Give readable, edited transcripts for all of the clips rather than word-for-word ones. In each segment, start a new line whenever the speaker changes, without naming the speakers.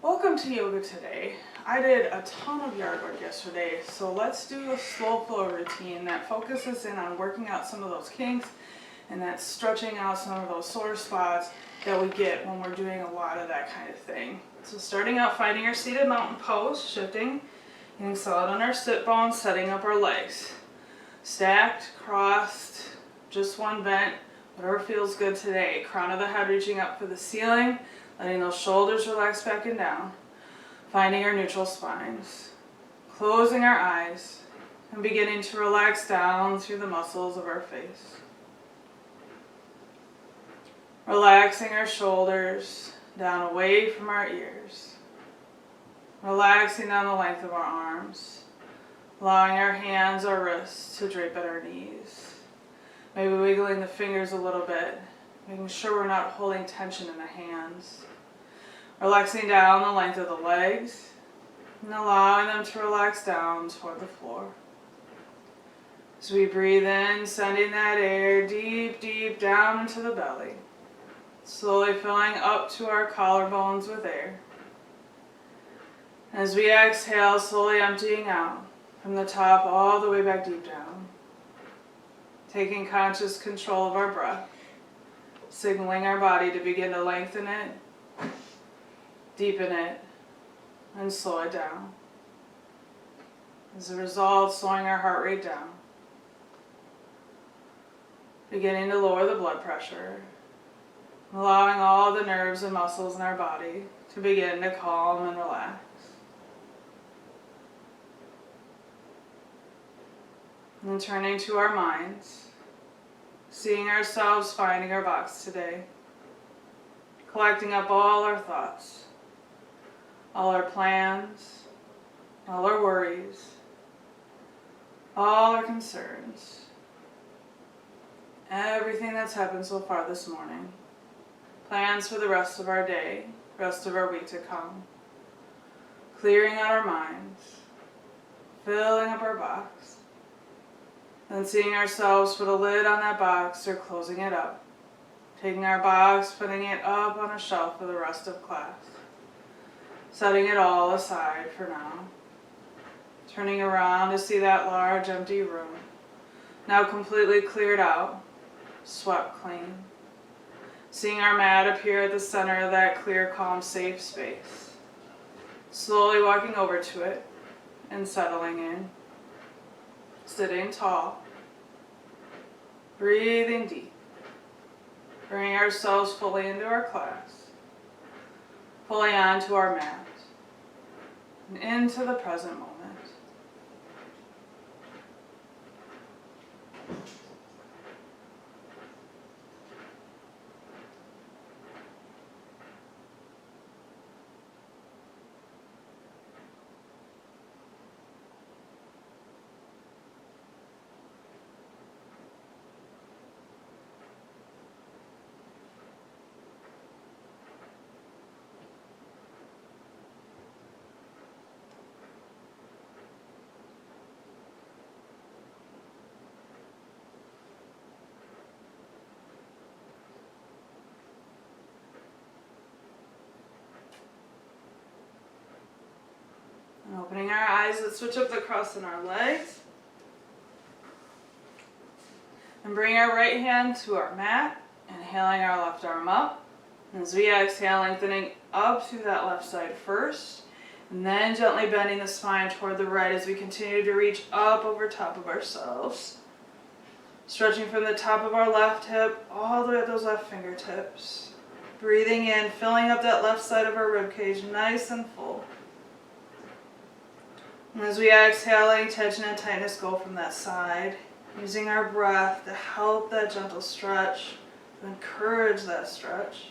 Welcome to yoga today. I did a ton of yard work yesterday, so let's do a slow flow routine that focuses in on working out some of those kinks and that's stretching out some of those sore spots that we get when we're doing a lot of that kind of thing. So starting out, finding our seated mountain pose, shifting, getting solid on our sit bones, setting up our legs. Stacked, crossed, just one bent, whatever feels good today. Crown of the head reaching up for the ceiling, letting those shoulders relax back and down. Finding our neutral spines. Closing our eyes and beginning to relax down through the muscles of our face. Relaxing our shoulders down away from our ears. Relaxing down the length of our arms. Allowing our hands or wrists to drape at our knees. Maybe wiggling the fingers a little bit, making sure we're not holding tension in the hands. Relaxing down the length of the legs and allowing them to relax down toward the floor. As we breathe in, sending that air deep, deep down into the belly. Slowly filling up to our collarbones with air. As we exhale, slowly emptying out from the top all the way back deep down. Taking conscious control of our breath, signaling our body to begin to lengthen it, deepen it, and slow it down. As a result, slowing our heart rate down. Beginning to lower the blood pressure, allowing all the nerves and muscles in our body to begin to calm and relax. And turning to our minds, seeing ourselves finding our box today, collecting up all our thoughts, all our plans, all our worries, all our concerns, everything that's happened so far this morning, plans for the rest of our day, rest of our week to come, clearing out our minds, filling up our box, and seeing ourselves put a lid on that box or closing it up, taking our box, putting it up on a shelf for the rest of class. Setting it all aside for now. Turning around to see that large empty room, now completely cleared out, swept clean. Seeing our mat appear at the center of that clear, calm, safe space. Slowly walking over to it and settling in. Sitting tall. Breathing deep. Bringing ourselves fully into our class. Fully onto our mat. And into the present moment. And opening our eyes, let's switch up the cross in our legs. And bring our right hand to our mat, inhaling our left arm up. And as we exhale, lengthening up through that left side first, and then gently bending the spine toward the right as we continue to reach up over top of ourselves. Stretching from the top of our left hip all the way to those left fingertips. Breathing in, filling up that left side of our ribcage nice and full. And as we exhale, letting tension and tightness go from that side, using our breath to help that gentle stretch, to encourage that stretch.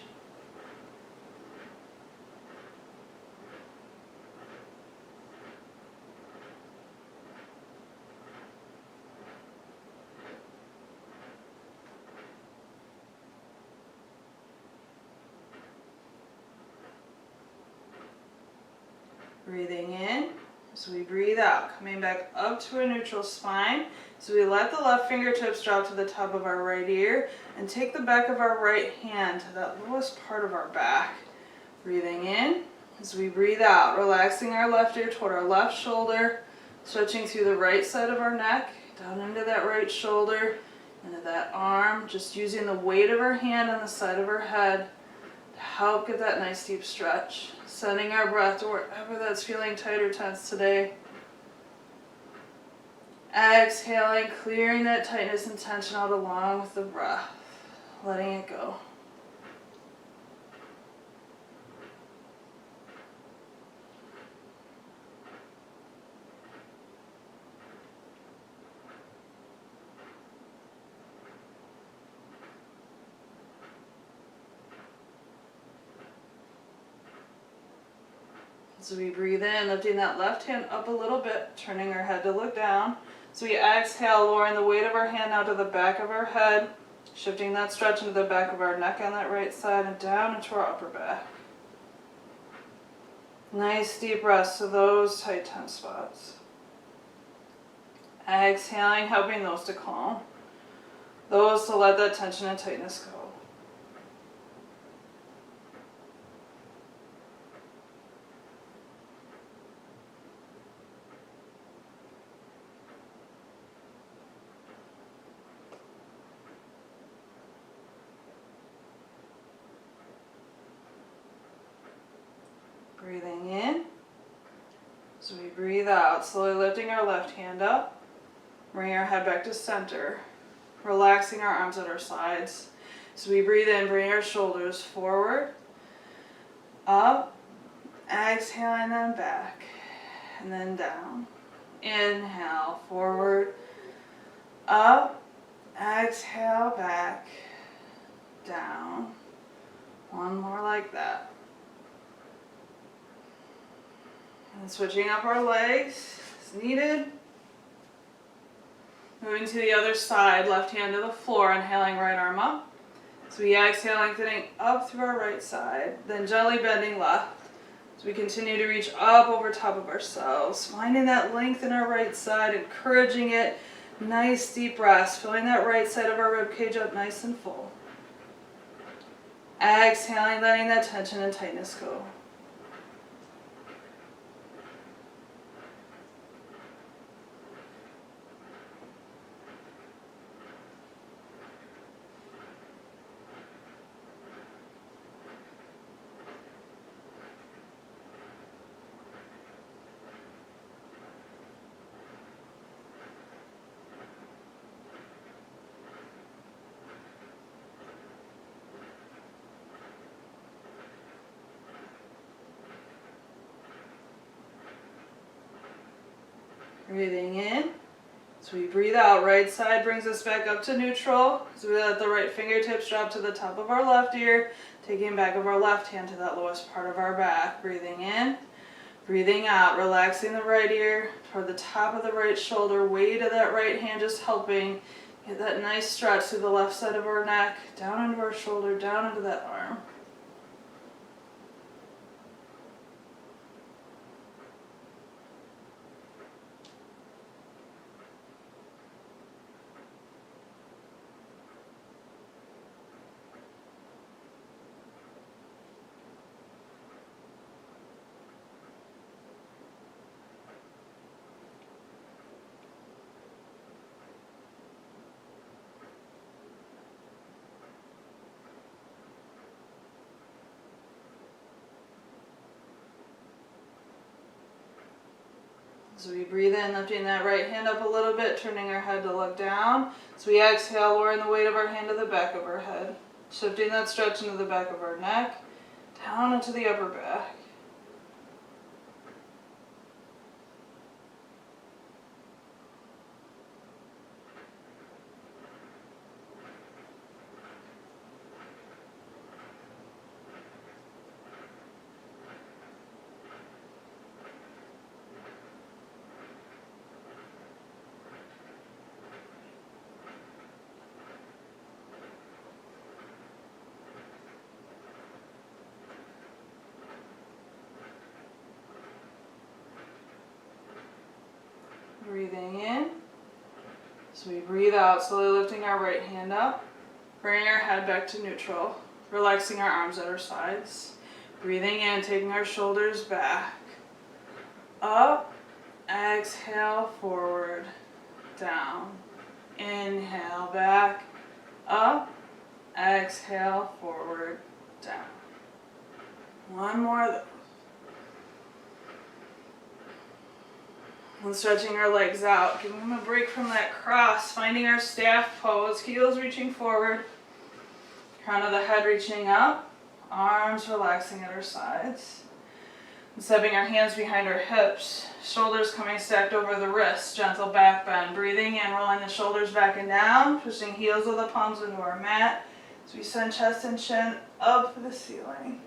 Breathing in. So we breathe out, coming back up to a neutral spine. So we let the left fingertips drop to the top of our right ear and take the back of our right hand to that lowest part of our back. Breathing in As we breathe out, relaxing our left ear toward our left shoulder, stretching through the right side of our neck, down into that right shoulder, into that arm, just using the weight of our hand on the side of our head to help get that nice deep stretch. Sending our breath to wherever that's feeling tight or tense today. Exhaling, clearing that tightness and tension out along with the breath, letting it go. So we breathe in, lifting that left hand up a little bit, turning our head to look down. So we exhale, lowering the weight of our hand out to the back of our head, shifting that stretch into the back of our neck on that right side and down into our upper back. Nice deep rest to those tight, tense spots. Exhaling, helping those to calm. Those to let that tension and tightness go. Breathing in. So we breathe out, slowly lifting our left hand up, bringing our head back to center, relaxing our arms at our sides. So we breathe in, bring our shoulders forward, up, exhaling them back, and then down. Inhale, forward, up, exhale, back, down. One more like that. And switching up our legs as needed. Moving to the other side, left hand to the floor, inhaling, right arm up. So we exhale, lengthening up through our right side, then gently bending left. So we continue to reach up over top of ourselves, finding that length in our right side, encouraging it. Nice deep rest, filling that right side of our rib cage up nice and full. Exhaling, letting that tension and tightness go. Breathing in. So we breathe out, right side brings us back up to neutral. So we let the right fingertips drop to the top of our left ear, taking back of our left hand to that lowest part of our back. Breathing in, breathing out, relaxing the right ear toward the top of the right shoulder, weight of that right hand just helping get that nice stretch through the left side of our neck, down into our shoulder, down into that arm. So we breathe in, lifting that right hand up a little bit, turning our head to look down. So we exhale, lowering the weight of our hand to the back of our head, shifting that stretch into the back of our neck, down into the upper back. Breathing in. So we breathe out, slowly lifting our right hand up, bringing our head back to neutral, relaxing our arms at our sides. Breathing in, taking our shoulders back. Up. Exhale, forward, down. Inhale, back. Up. Exhale, forward, down. One more of those. And stretching our legs out, giving them a break from that cross, finding our staff pose, heels reaching forward, crown of the head reaching up, arms relaxing at our sides. And stepping our hands behind our hips, shoulders coming stacked over the wrists, gentle back bend. Breathing in, rolling the shoulders back and down, pushing heels of the palms into our mat as we send chest and chin up to the ceiling.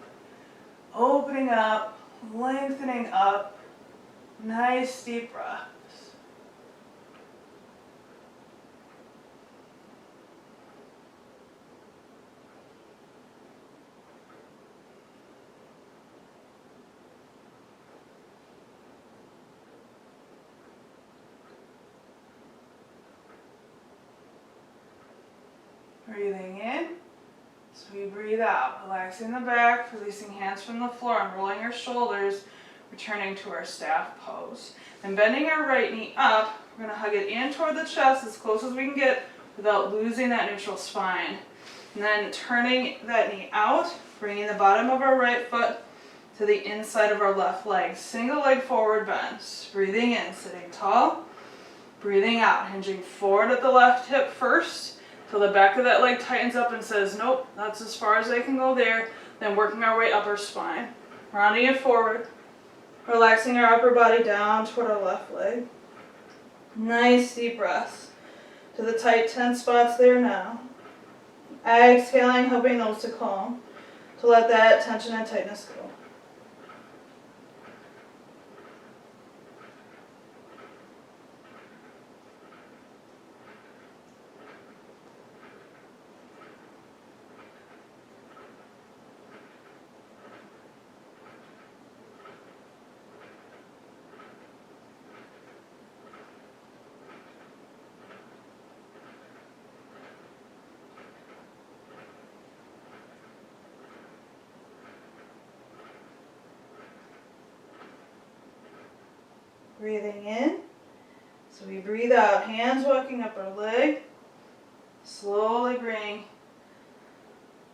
Opening up, lengthening up, nice deep breaths. Breathing in, so we breathe out, relaxing the back, releasing hands from the floor and rolling our shoulders, returning to our staff pose. Then bending our right knee up, we're going to hug it in toward the chest as close as we can get without losing that neutral spine. And then turning that knee out, bringing the bottom of our right foot to the inside of our left leg. Single leg forward bends. Breathing in, sitting tall. Breathing out, hinging forward at the left hip first. Till the back of that leg tightens up and says, nope, that's as far as I can go there. Then working our way up our spine. Rounding it forward. Relaxing our upper body down toward our left leg. Nice deep breaths to the tight, tense spots there now. Exhaling, helping those to calm. To let that tension and tightness go. Breathing in, so we breathe out, hands walking up our leg, slowly bring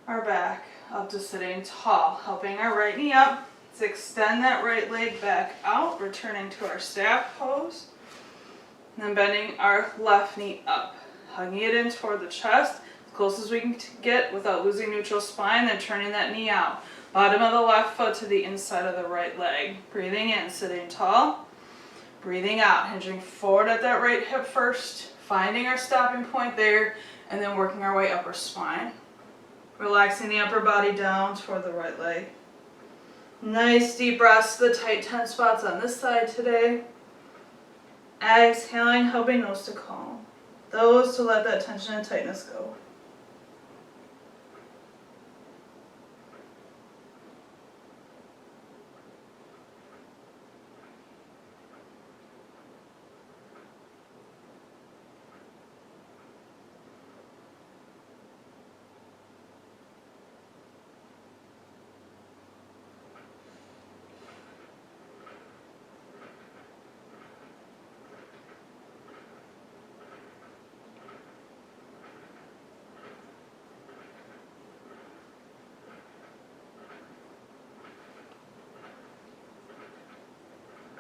our back up to sitting tall, helping our right knee up. Let's extend that right leg back out, returning to our staff pose, and then bending our left knee up, hugging it in toward the chest, as close as we can get without losing neutral spine, then turning that knee out. Bottom of the left foot to the inside of the right leg. Breathing in, sitting tall. Breathing out, hinging forward at that right hip first, finding our stopping point there, and then working our way up our spine. Relaxing the upper body down toward the right leg. Nice deep breaths to the tight tense spots on this side today. Exhaling, helping those to calm. Those to let that tension and tightness go.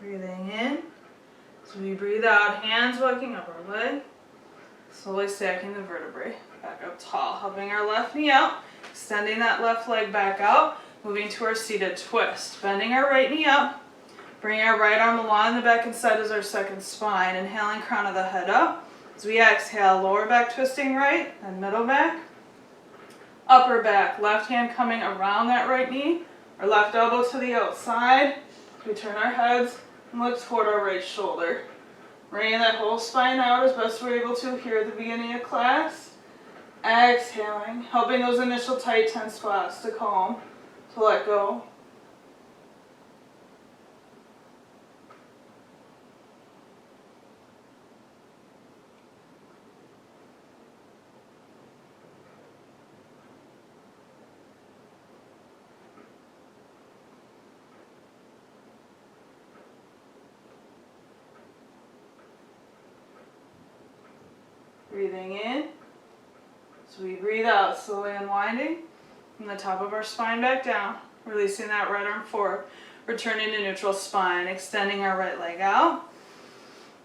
Breathing in, so we breathe out, hands walking up our leg, slowly stacking the vertebrae back up tall, helping our left knee out, extending that left leg back out, moving to our seated twist, bending our right knee up, bringing our right arm along the back and side as our second spine, inhaling crown of the head up, as we exhale, lower back twisting right, and middle back, upper back, left hand coming around that right knee, our left elbow to the outside, we turn our heads and look toward our right shoulder. Bringing that whole spine out as best we're able to here at the beginning of class. Exhaling, helping those initial tight tense spots to calm, to let go. Breathing in. So we breathe out, slowly unwinding from the top of our spine back down, releasing that right arm forward, returning to neutral spine, extending our right leg out,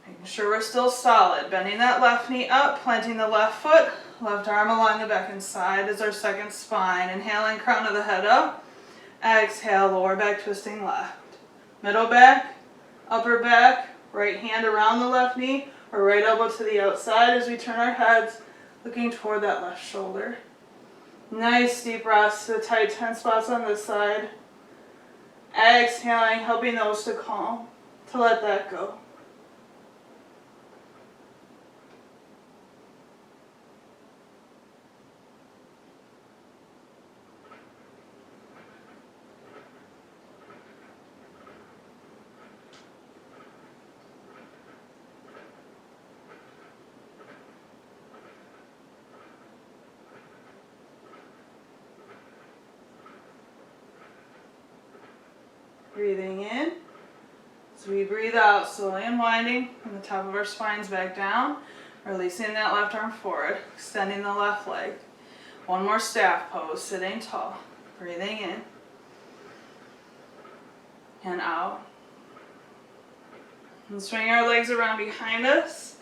making sure we're still solid, bending that left knee up, planting the left foot, left arm along the back and side as our second spine, inhaling crown of the head up, exhale, lower back twisting left, middle back, upper back, right hand around the left knee, or right elbow to the outside as we turn our heads, looking toward that left shoulder. Nice deep rest to the tight 10 spots on this side. Exhaling, helping those to calm, to let that go. Breathing in. So we breathe out, slowly unwinding from the top of our spines back down, releasing that left arm forward, extending the left leg. One more staff pose, sitting tall. Breathing in and out. And swing our legs around behind us.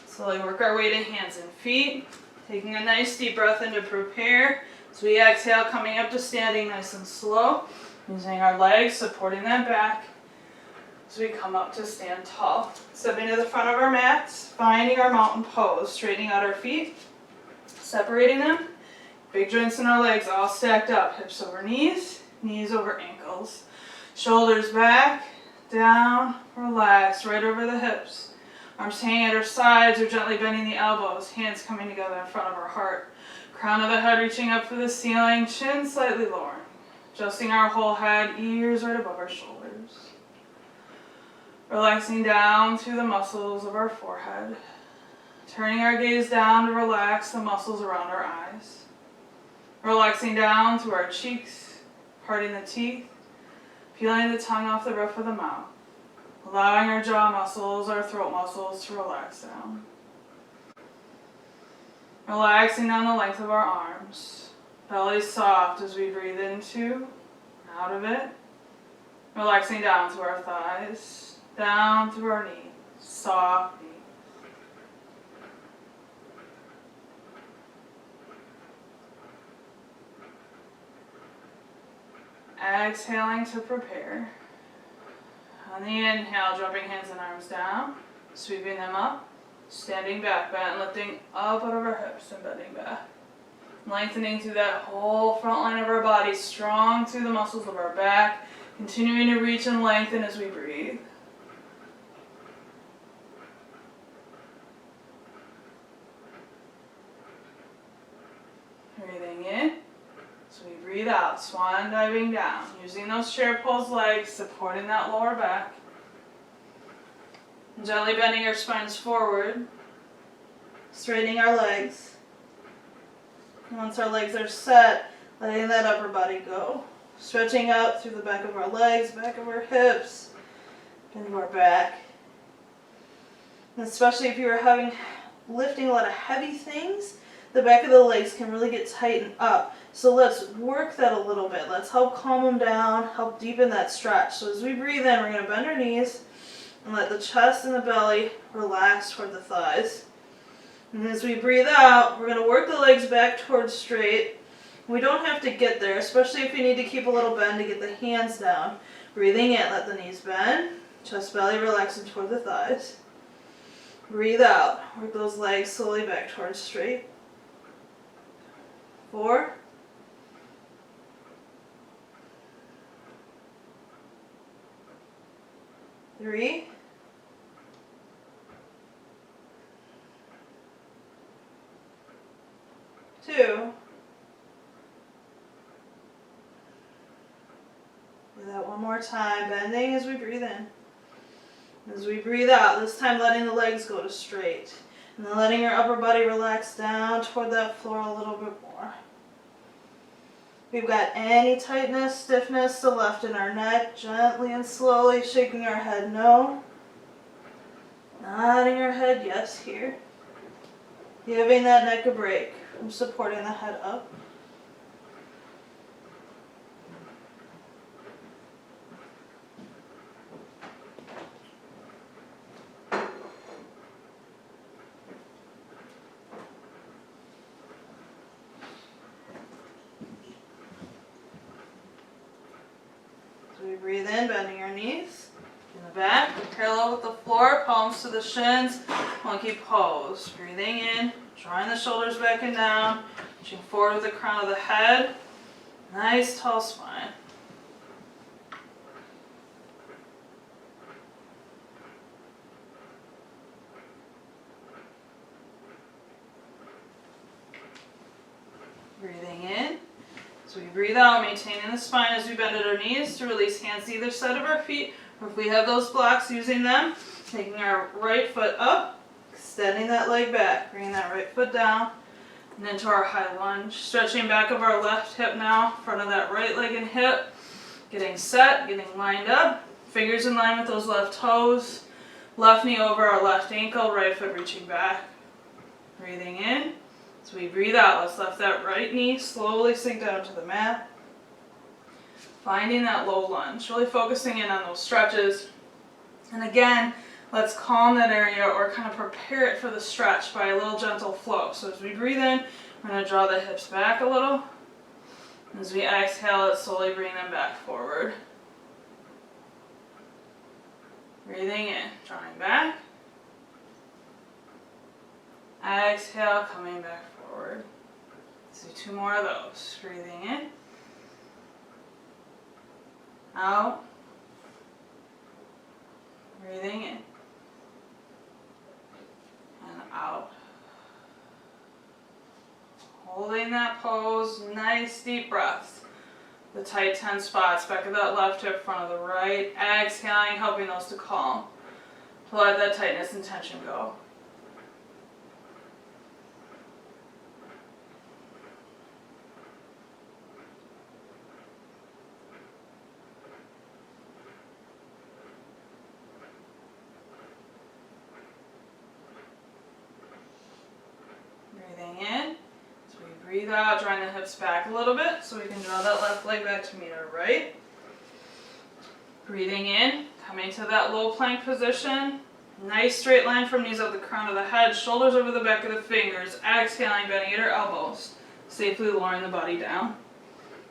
Slowly work our way to hands and feet. Taking a nice deep breath in to prepare. So we exhale, coming up to standing nice and slow. Using our legs, supporting that back as we come up to stand tall. Stepping to the front of our mats, finding our mountain pose, straightening out our feet, separating them. Big joints in our legs all stacked up, hips over knees, knees over ankles. Shoulders back, down, relax, right over the hips. Arms hanging at our sides or gently bending the elbows, hands coming together in front of our heart. Crown of the head reaching up for the ceiling, chin slightly lowering. Adjusting our whole head, ears right above our shoulders. Relaxing down through the muscles of our forehead. Turning our gaze down to relax the muscles around our eyes. Relaxing down through our cheeks, parting the teeth, peeling the tongue off the roof of the mouth. Allowing our jaw muscles, our throat muscles to relax down. Relaxing down the length of our arms. Belly soft as we breathe into, out of it. Relaxing down through our thighs, down through our knees, soft knees. Exhaling to prepare. On the inhale, dropping hands and arms down, sweeping them up, standing back bent, lifting up out of our hips and bending back. Lengthening through that whole front line of our body, strong through the muscles of our back, continuing to reach and lengthen as we breathe. Breathing in, so we breathe out, swan diving down, using those chair pose legs, supporting that lower back. Gently bending our spines forward, straightening our legs. Once our legs are set, letting that upper body go. Stretching out through the back of our legs, back of our hips, into our back. And especially if you're lifting a lot of heavy things, the back of the legs can really get tightened up. So let's work that a little bit. Let's help calm them down, help deepen that stretch. So as we breathe in, we're going to bend our knees and let the chest and the belly relax toward the thighs. And as we breathe out, we're going to work the legs back towards straight. We don't have to get there, especially if you need to keep a little bend to get the hands down. Breathing in, let the knees bend, chest, belly relaxing toward the thighs. Breathe out, work those legs slowly back towards straight. 4, 3, 2, do that one more time, bending as we breathe in. As we breathe out, this time letting the legs go to straight. And then letting your upper body relax down toward that floor a little bit more. If we've got any tightness, stiffness still left in our neck, gently and slowly shaking our head no. Nodding our head yes here.
Giving that neck a break from supporting the head up. So we breathe in, bending our knees. In the back, parallel with the floor, palms to the shins, monkey pose. Breathing in, drawing the shoulders back and down, reaching forward with the crown of the head. Nice tall spine. Breathing in. So we breathe out, maintaining the spine as we bend at our knees to release hands to either side of our feet, or if we have those blocks, using them, taking our right foot up, extending that leg back, bringing that right foot down, and into our high lunge. Stretching back of our left hip now, front of that right leg and hip, getting set, getting lined up, fingers in line with those left toes, left knee over our left ankle, right foot reaching back. Breathing in. So we breathe out, let's lift that right knee, slowly sink down to the mat. Finding that low lunge, really focusing in on those stretches. And again, let's calm that area or kind of prepare it for the stretch by a little gentle flow. So as we breathe in, we're going to draw the hips back a little. As we exhale, let's slowly bring them back forward. Breathing in, drawing back. Exhale, coming back forward. Let's do 2 more of those. Breathing in. Out. Breathing in. And out. Holding that pose, nice deep breaths. The tight 10 spots, back of that left hip, front of the right. Exhaling, helping those to calm. To let that tightness and tension go. Breathing in. So we breathe out, drawing the hips back a little bit so we can draw that left leg back to meet our right. Breathing in, coming to that low plank position. Nice straight line from knees up the crown of the head, shoulders over the back of the fingers. Exhaling, bending at our elbows, safely lowering the body down.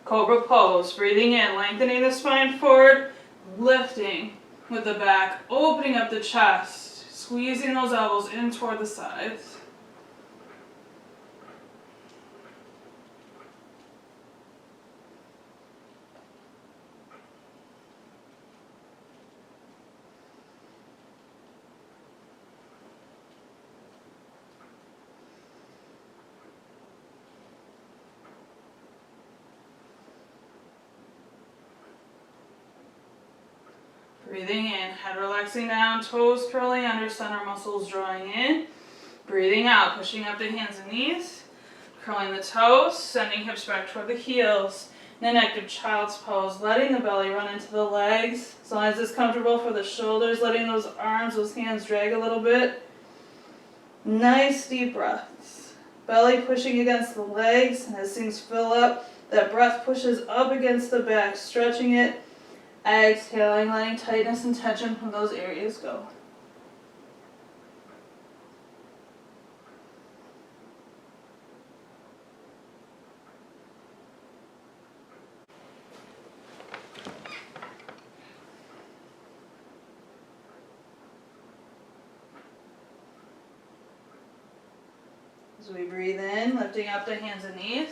Cobra pose, breathing in, lengthening the spine forward, lifting with the back, opening up the chest, squeezing those elbows in toward the sides. Breathing in, head relaxing down, toes curling under, center muscles drawing in. Breathing out, pushing up the hands and knees. Curling the toes, sending hips back toward the heels. In an active child's pose, letting the belly run into the legs. As long as it's comfortable for the shoulders, letting those arms, those hands drag a little bit. Nice deep breaths. Belly pushing against the legs, and as things fill up, that breath pushes up against the back, stretching it. Exhaling, letting tightness and tension from those areas go. As we breathe in, lifting up the hands and knees.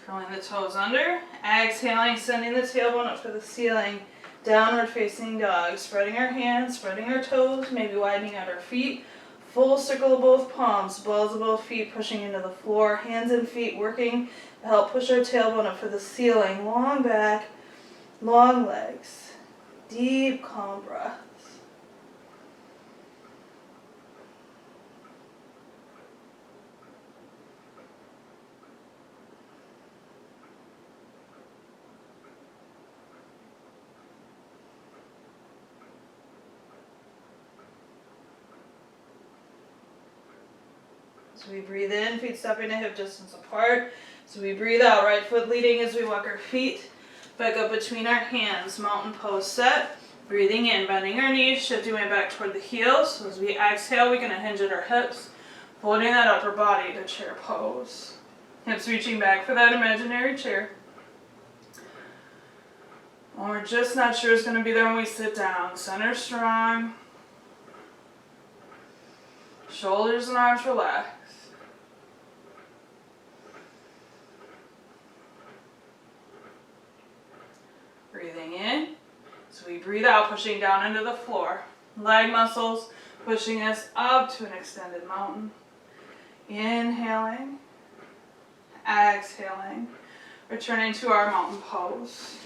Curling the toes under, exhaling, sending the tailbone up to the ceiling, downward facing dog, spreading our hands, spreading our toes, maybe widening out our feet, full circle of both palms, balls of both feet pushing into the floor, hands and feet working to help push our tailbone up for the ceiling, long back, long legs, deep calm breaths. So we breathe in, feet stepping a hip distance apart. So we breathe out, right foot leading as we walk our feet back up between our hands. Mountain pose set. Breathing in, bending our knees, shifting way back toward the heels. So as we exhale, we're going to hinge at our hips, folding that upper body to chair pose. Hips reaching back for that imaginary chair. When we're just not sure it's going to be there when we sit down. Center strong. Shoulders and arms relaxed. Breathing in. So we breathe out, pushing down into the floor. Leg muscles pushing us up to an extended mountain. Inhaling. Exhaling. Returning to our mountain pose.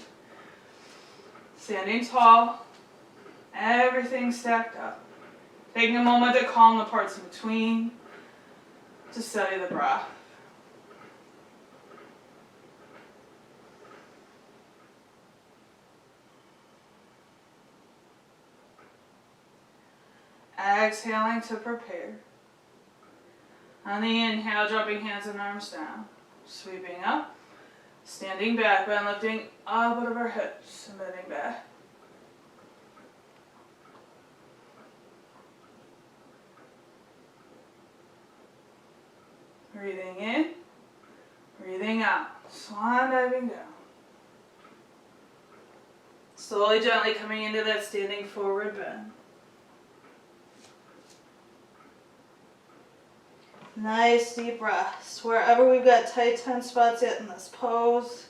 Standing tall. Everything stacked up. Taking a moment to calm the parts in between. To steady the breath. Exhaling to prepare. On the inhale, dropping hands and arms down. Sweeping up. Standing back, bend lifting up out of our hips and bending back. Breathing in. Breathing out. Swan diving down. Slowly, gently coming into that standing forward bend. Nice deep breaths. Wherever we've got tight, tense spots yet in this pose,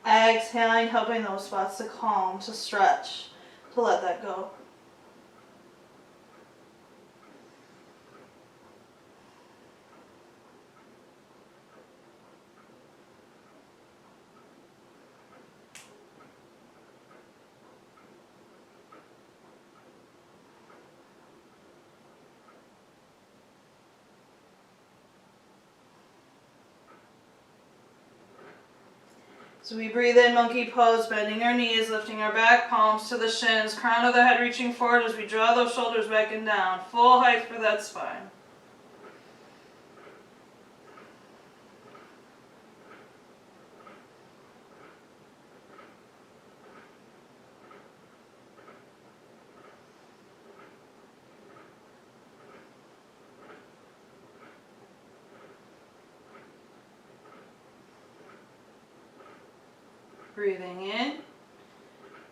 exhaling, helping those spots to calm, to stretch, to let that go. So we breathe in, monkey pose, bending our knees, lifting our back, palms to the shins, crown of the head reaching forward as we draw those shoulders back and down. Full height for that spine. Breathing in.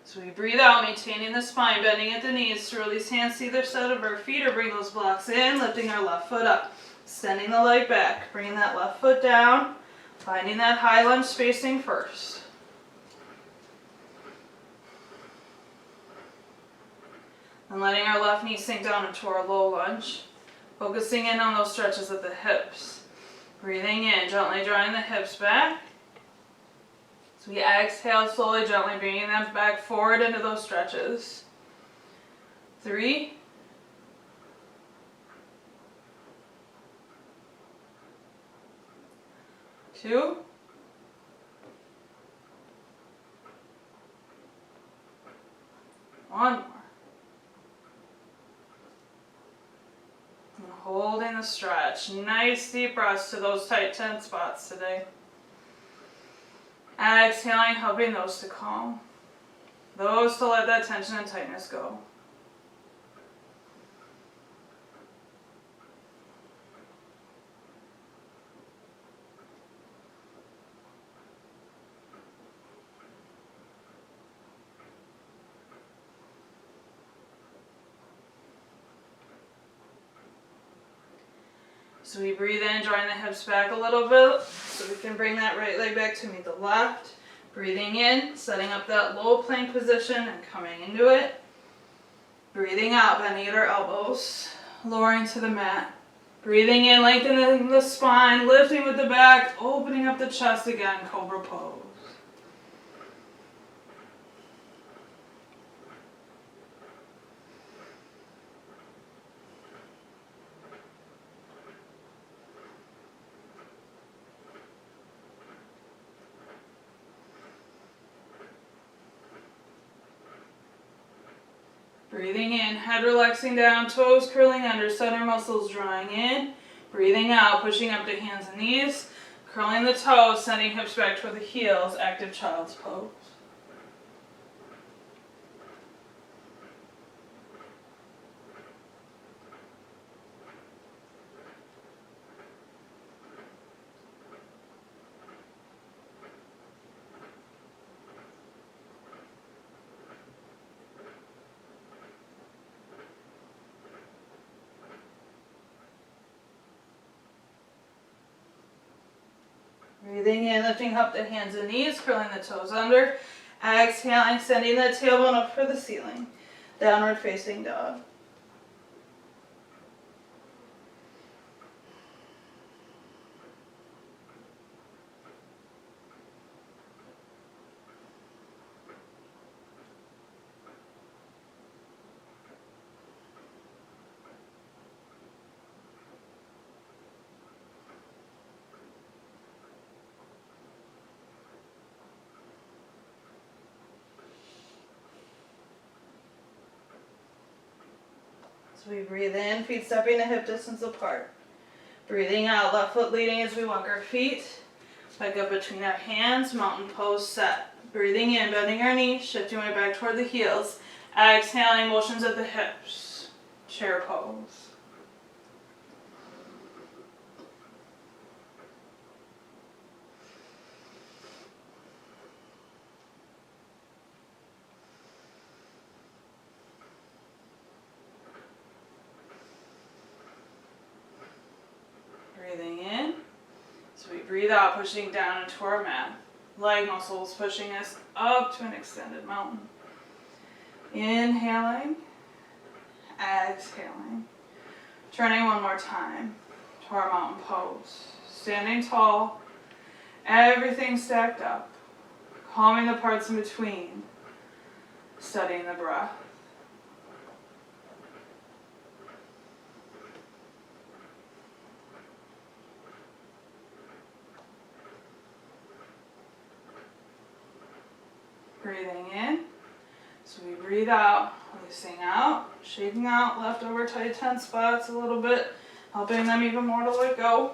So we breathe out, maintaining the spine, bending at the knees to release hands to either side of our feet or bring those blocks in, lifting our left foot up, extending the leg back, bringing that left foot down, finding that high lunge spacing first. And letting our left knee sink down into our low lunge, focusing in on those stretches at the hips. Breathing in, gently drawing the hips back. So we exhale slowly, gently bringing them back forward into those stretches. 3, 2, 1 more. And holding the stretch. Nice deep breaths to those tight, tense spots today. Exhaling, helping those to calm. Those to let that tension and tightness go. So we breathe in, drawing the hips back a little bit so we can bring that right leg back to meet the left. Breathing in, setting up that low plank position and coming into it. Breathing out, bending at our elbows, lowering to the mat. Breathing in, lengthening the spine, lifting with the back, opening up the chest again, cobra pose. Breathing in, head relaxing down, toes curling under, center muscles drawing in. Breathing out, pushing up to hands and knees, curling the toes, sending hips back toward the heels, active child's pose. Breathing in, lifting up the hands and knees, curling the toes under. Exhaling, sending the tailbone up for the ceiling. Downward facing dog. So we breathe in, feet stepping a hip distance apart. Breathing out, left foot leading as we walk our feet back up between our hands, mountain pose set. Breathing in, bending our knees, shifting right back toward the heels. Exhaling, motions at the hips, chair pose. Breathing in, so we breathe out, pushing down into our mat. Leg muscles pushing us up to an extended mountain. Inhaling, exhaling. Turning one more time to our mountain pose. Standing tall, everything stacked up. Calming the parts in between. Studying the breath. Breathing in, so we breathe out, releasing out, shaking out leftover tight tense spots a little bit, helping them even more to let go.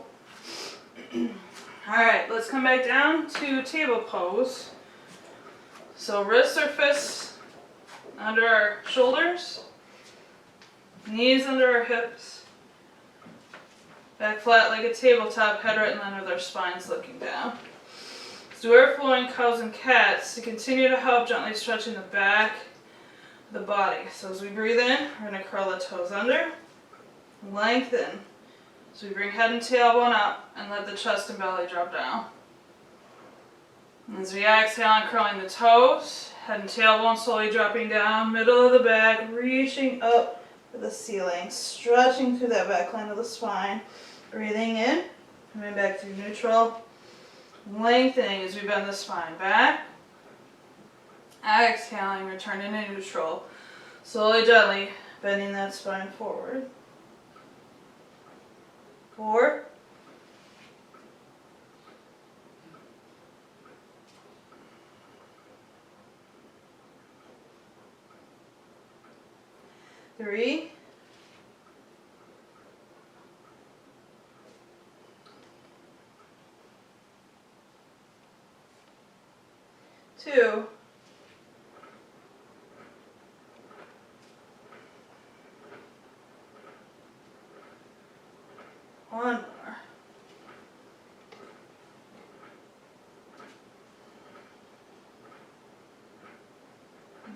Alright, let's come back down to table pose. So wrists or fists under our shoulders, knees under our hips, back flat like a tabletop, head right in line with our spines looking down. Do our flowing cows and cats to continue to help gently stretching the back of the body. So as we breathe in, we're going to curl the toes under, lengthen. So we bring head and tailbone up and let the chest and belly drop down. And as we exhale and curling the toes, head and tailbone slowly dropping down, middle of the back, reaching up to the ceiling, stretching through that back line of the spine. Breathing in, coming back through neutral. Lengthening as we bend the spine back. Exhaling, returning to neutral. Slowly, gently bending that spine forward. 4. 3. 2. 1 more.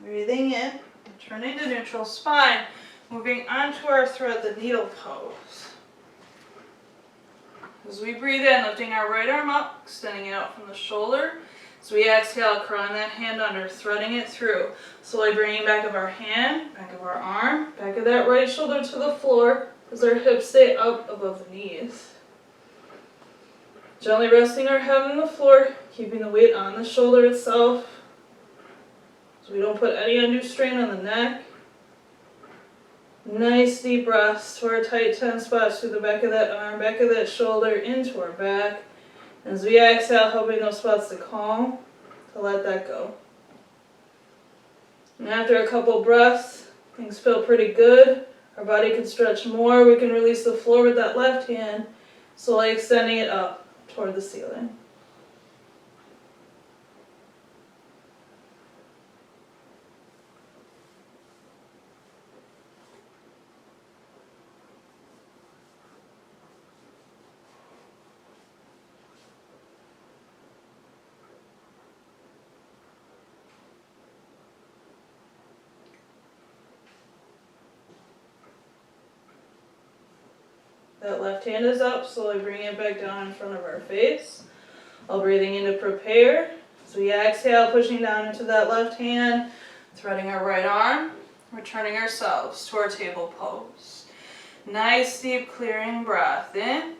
Breathing in, returning to neutral spine, moving onto our thread the needle pose. As we breathe in, lifting our right arm up, extending it out from the shoulder. As we exhale, curling that hand under, threading it through. Slowly bringing back of our hand, back of our arm, back of that right shoulder to the floor as our hips stay up above the knees. Gently resting our head on the floor, keeping the weight on the shoulder itself so we don't put any undue strain on the neck. Nice deep breaths to our tight tense spots through the back of that arm, back of that shoulder, into our back. As we exhale, helping those spots to calm, to let that go. And after a couple breaths, things feel pretty good. Our body can stretch more. We can release the floor with that left hand, slowly extending it up toward the ceiling. That left hand is up, slowly bring it back down in front of our face. While breathing in to prepare. So we exhale, pushing down into that left hand, threading our right arm, returning ourselves to our table pose. Nice deep clearing breath in,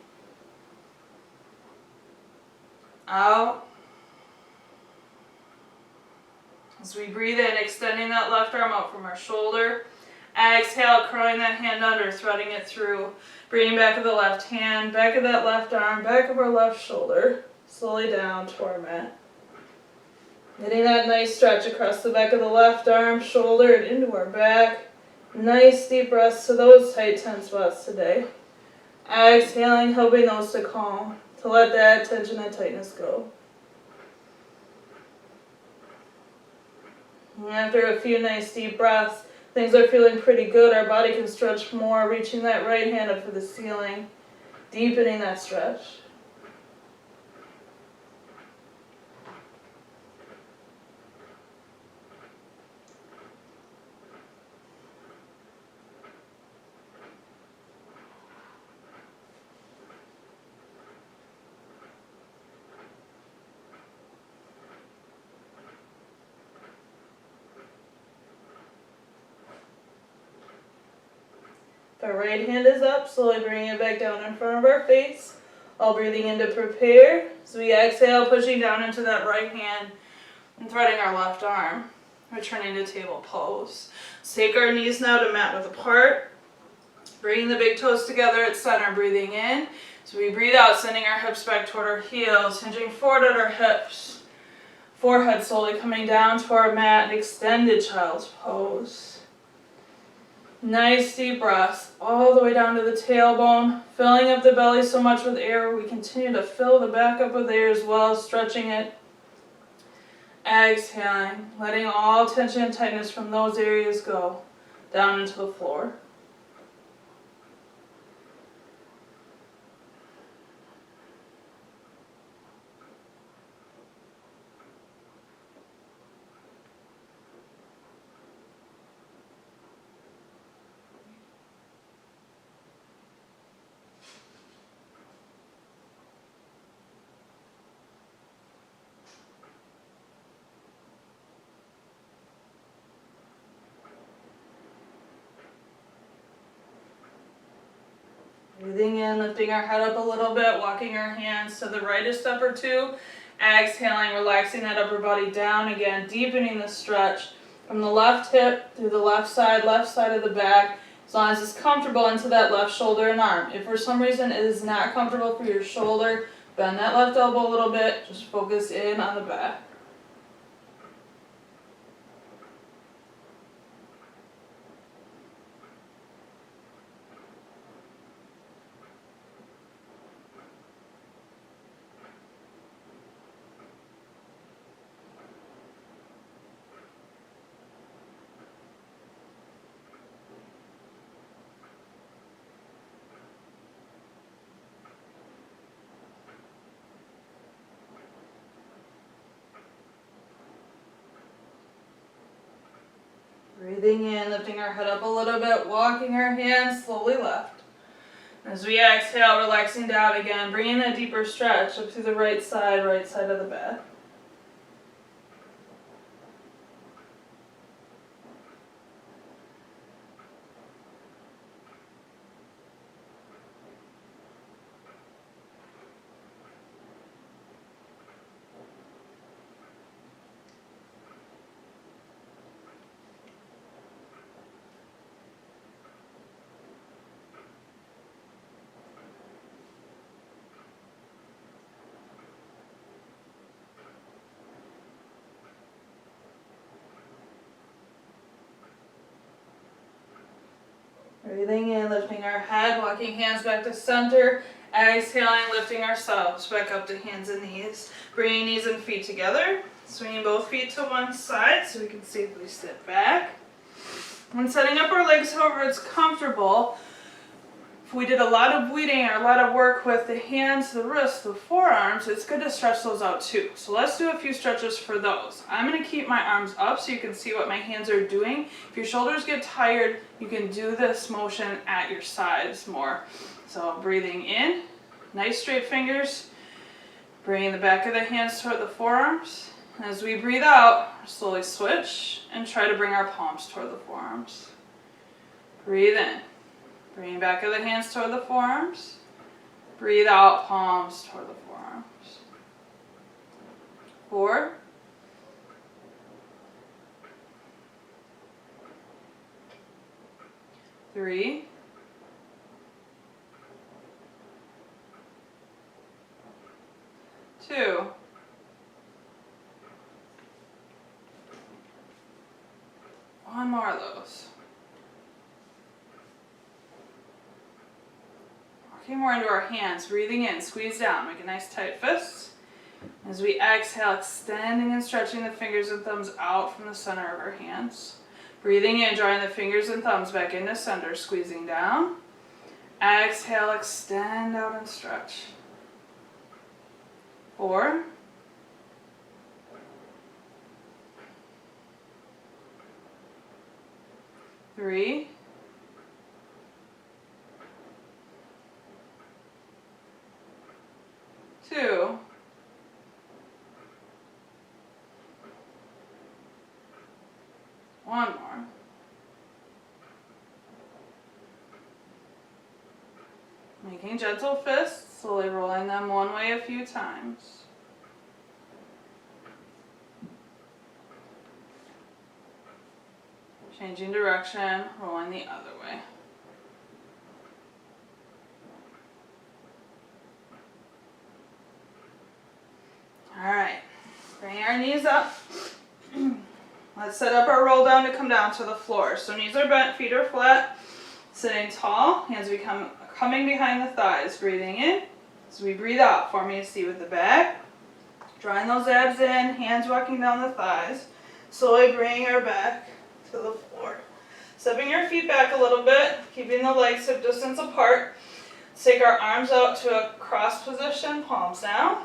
out. As we breathe in, extending that left arm out from our shoulder. Exhale, curling that hand under, threading it through. Bringing back of the left hand, back of that left arm, back of our left shoulder. Slowly down to our mat. Getting that nice stretch across the back of the left arm, shoulder, and into our back. Nice deep breaths to those tight, tense spots today. Exhaling, helping those to calm, to let that tension and tightness go. And after a few nice deep breaths, things are feeling pretty good. Our body can stretch more, reaching that right hand up to the ceiling, deepening that stretch. Our right hand is up, slowly bringing it back down in front of our face. All breathing in to prepare. So we exhale, pushing down into that right hand and threading our left arm, returning to table pose. So take our knees now to mat width apart. Bringing the big toes together at center, breathing in. So we breathe out, sending our hips back toward our heels, hinging forward at our hips. Forehead slowly coming down to our mat, and extended child's pose. Nice deep breaths all the way down to the tailbone, filling up the belly so much with air. We continue to fill the back up with air as well, stretching it. Exhaling, letting all tension and tightness from those areas go down into the floor. Breathing in, lifting our head up a little bit, walking our hands to the right a step or two. Exhaling, relaxing that upper body down again, deepening the stretch from the left hip through the left side of the back, as long as it's comfortable into that left shoulder and arm. If for some reason it is not comfortable for your shoulder, bend that left elbow a little bit, just focus in on the back. Breathing in, lifting our head up a little bit, walking our hands slowly left. As we exhale, relaxing down again, bringing that deeper stretch up through the right side of the bed. Breathing in, lifting our head, walking hands back to center. Exhaling, lifting ourselves back up to hands and knees. Bringing knees and feet together. Swinging both feet to one side so we can safely sit back. When setting up our legs, however it's comfortable, if we did a lot of weeding or a lot of work with the hands, the wrists, the forearms, it's good to stretch those out too. So let's do a few stretches for those. I'm going to keep my arms up so you can see what my hands are doing. If your shoulders get tired, you can do this motion at your sides more. So breathing in, nice straight fingers, bringing the back of the hands toward the forearms. As we breathe out, slowly switch and try to bring our palms toward the forearms. Breathe in. Bring back of the hands toward the forearms. Breathe out, palms toward the forearms. 4. 3. 2. 1 more of those. Walking more into our hands, breathing in, squeeze down, make a nice tight fist. As we exhale, extending and stretching the fingers and thumbs out from the center of our hands. Breathing in, drawing the fingers and thumbs back into center, squeezing down. Exhale, extend out and stretch. 4. 3. 2. 1 more. Making gentle fists, slowly rolling them one way a few times. Changing direction, rolling the other way. Alright, bring our knees up. Let's set up our roll down to come down to the floor. So knees are bent, feet are flat, sitting tall, hands become coming behind the thighs, breathing in. As we breathe out, forming a C with the back. Drawing those abs in, hands walking down the thighs. Slowly bringing our back to the floor. Stepping your feet back a little bit, keeping the legs hip distance apart. Let's take our arms out to a cross position, palms down.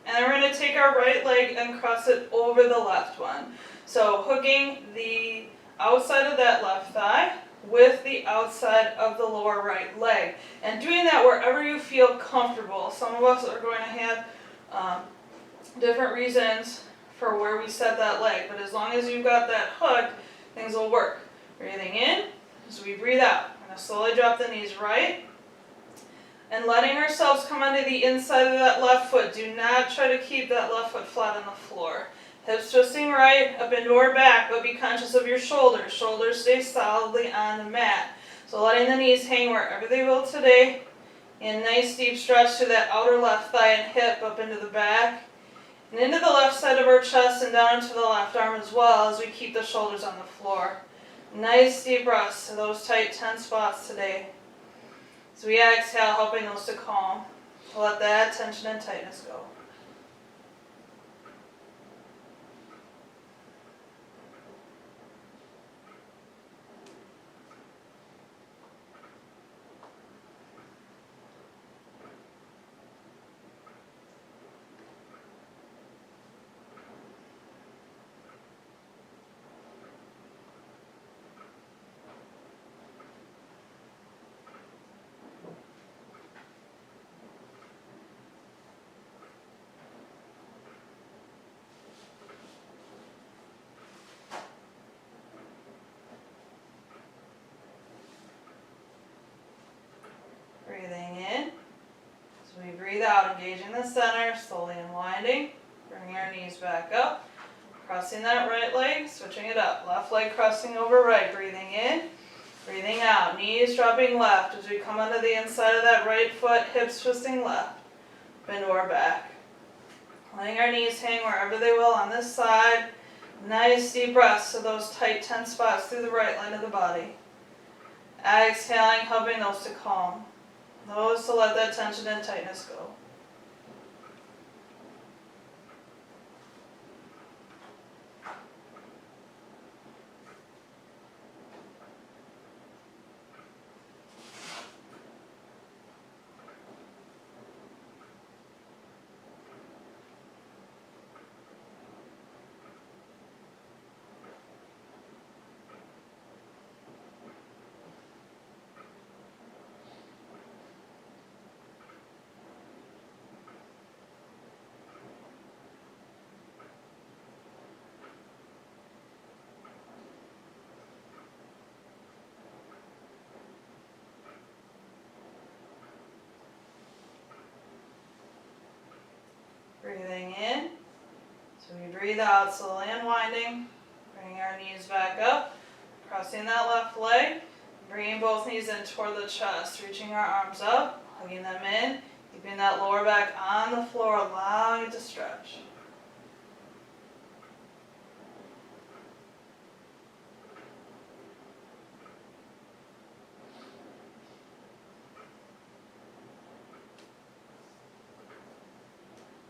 And then we're going to take our right leg and cross it over the left one. So hooking the outside of that left thigh with the outside of the lower right leg. And doing that wherever you feel comfortable. Some of us are going to have different reasons for where we set that leg. But as long as you've got that hook, things will work. Breathing in, as we breathe out. We're going to slowly drop the knees right. And letting ourselves come onto the inside of that left foot. Do not try to keep that left foot flat on the floor. Hips twisting right, up into our back, but be conscious of your shoulders. Shoulders stay solidly on the mat. So letting the knees hang wherever they will today. And nice deep stretch to that outer left thigh and hip up into the back. And into the left side of our chest and down into the left arm as well as we keep the shoulders on the floor. Nice deep breaths to those tight, tense spots today. As we exhale, helping those to calm. Let that tension and tightness go. Breathing in. As we breathe out, engaging the center, slowly unwinding. Bringing our knees back up. Crossing that right leg, switching it up. Left leg crossing over right. Breathing in. Breathing out. Knees dropping left as we come onto the inside of that right foot. Hips twisting left. Bend to our back. Letting our knees hang wherever they will on this side. Nice deep breaths to those tight, tense spots through the right line of the body. Exhaling, helping those to calm. Those to let that tension and tightness go. Breathing in. So we breathe out, slowly unwinding. Bringing our knees back up. Crossing that left leg. Bringing both knees in toward the chest. Reaching our arms up. Hugging them in. Keeping that lower back on the floor. Allowing it to stretch.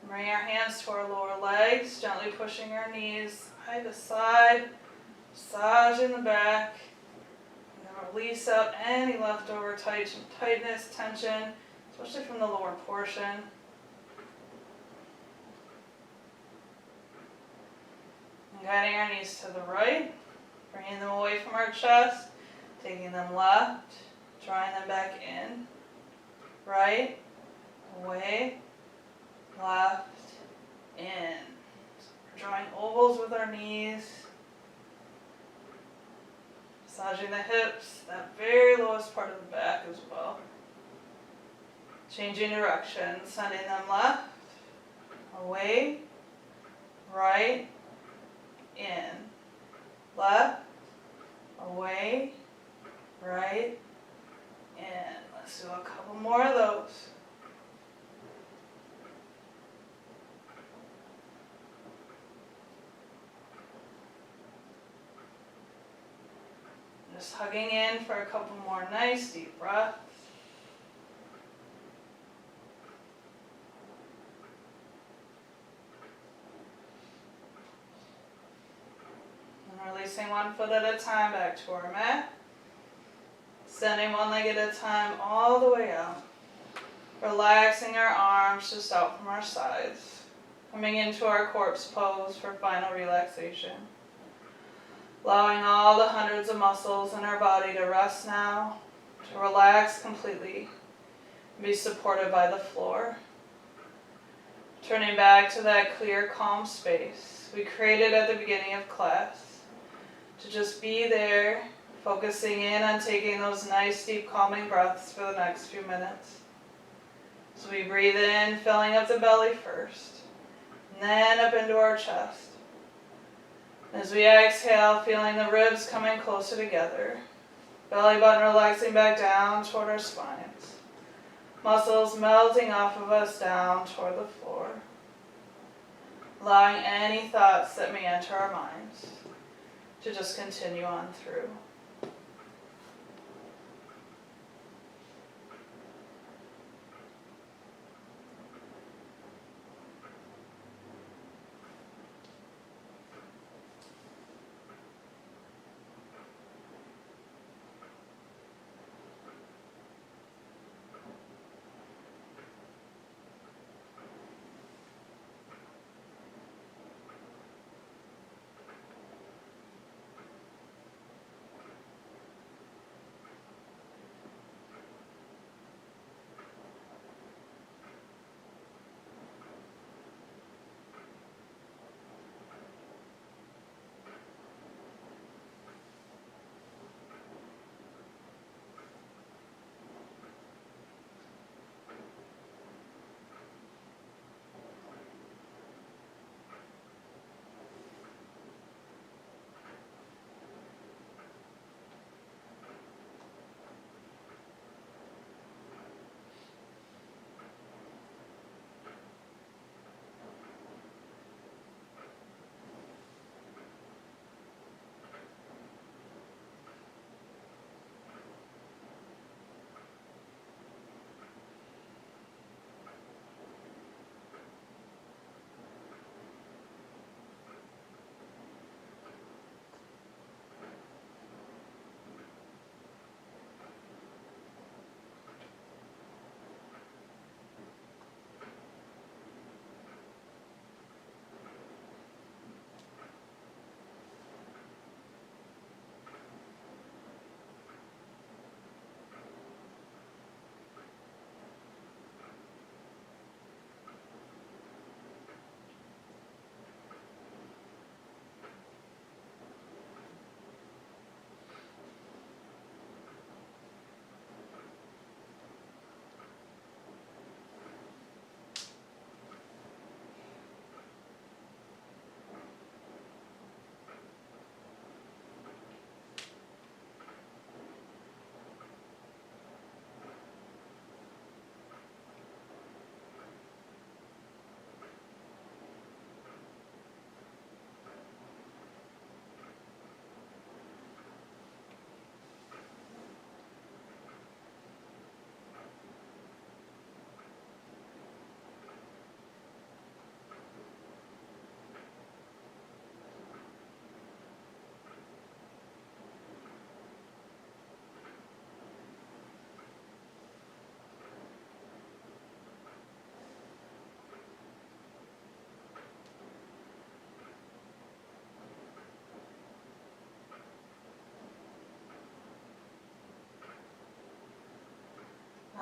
Bring our hands to our lower legs, gently pushing our knees side to side, massaging the back. And then release out any leftover tightness, tension, especially from the lower portion. And guiding our knees to the right, bringing them away from our chest, taking them left, drawing them back in, right, away, left, in. So we're drawing ovals with our knees, massaging the hips, that very lowest part of the back as well. Changing direction, sending them left, away, right, in, left, away, right, in. Let's do a couple more of those. Just hugging in for a couple more nice deep breaths. And releasing one foot at a time back to our mat. Extending one leg at a time all the way out. Relaxing our arms just out from our sides. Coming into our corpse pose for final relaxation. Allowing all the hundreds of muscles in our body to rest now, to relax completely, and be supported by the floor. Turning back to that clear, calm space we created at the beginning of class, to just be there, focusing in on taking those nice, deep, calming breaths for the next few minutes. So we breathe in, filling up the belly first, and then up into our chest. As we exhale, feeling the ribs coming closer together. Belly button relaxing back down toward our spines. Muscles melting off of us down toward the floor. Allowing any thoughts that may enter our minds to just continue on through.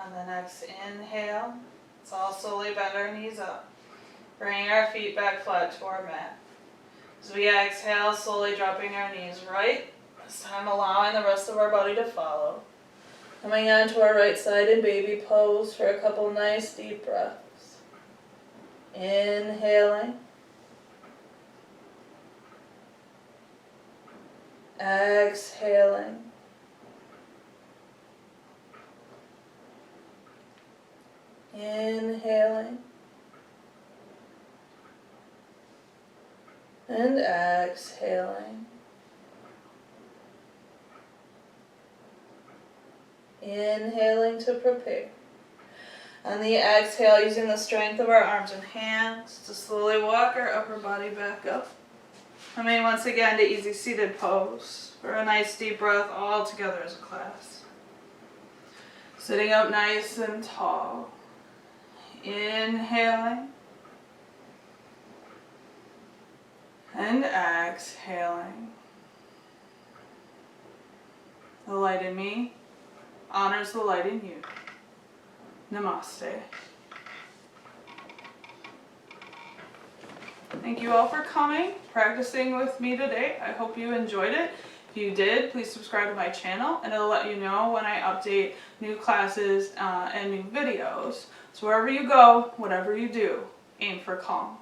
On the next inhale, let's all slowly bend our knees up, bringing our feet back flat to our mat. As we exhale, slowly dropping our knees right, this time allowing the rest of our body to follow. Coming onto our right side in baby pose for a couple nice deep breaths. Inhaling. Exhaling. Inhaling. And exhaling. Inhaling to prepare. On the exhale, using the strength of our arms and hands to slowly walk our upper body back up. Coming once again to easy seated pose for a nice deep breath all together as a class. Sitting up nice and tall. Inhaling. And exhaling. The light in me honors the light in you. Namaste. Thank you all for coming, practicing with me today. I hope you enjoyed it. If you did, please subscribe to my channel and it'll let you know when I update new classes and new videos. So wherever you go, whatever you do, aim for calm.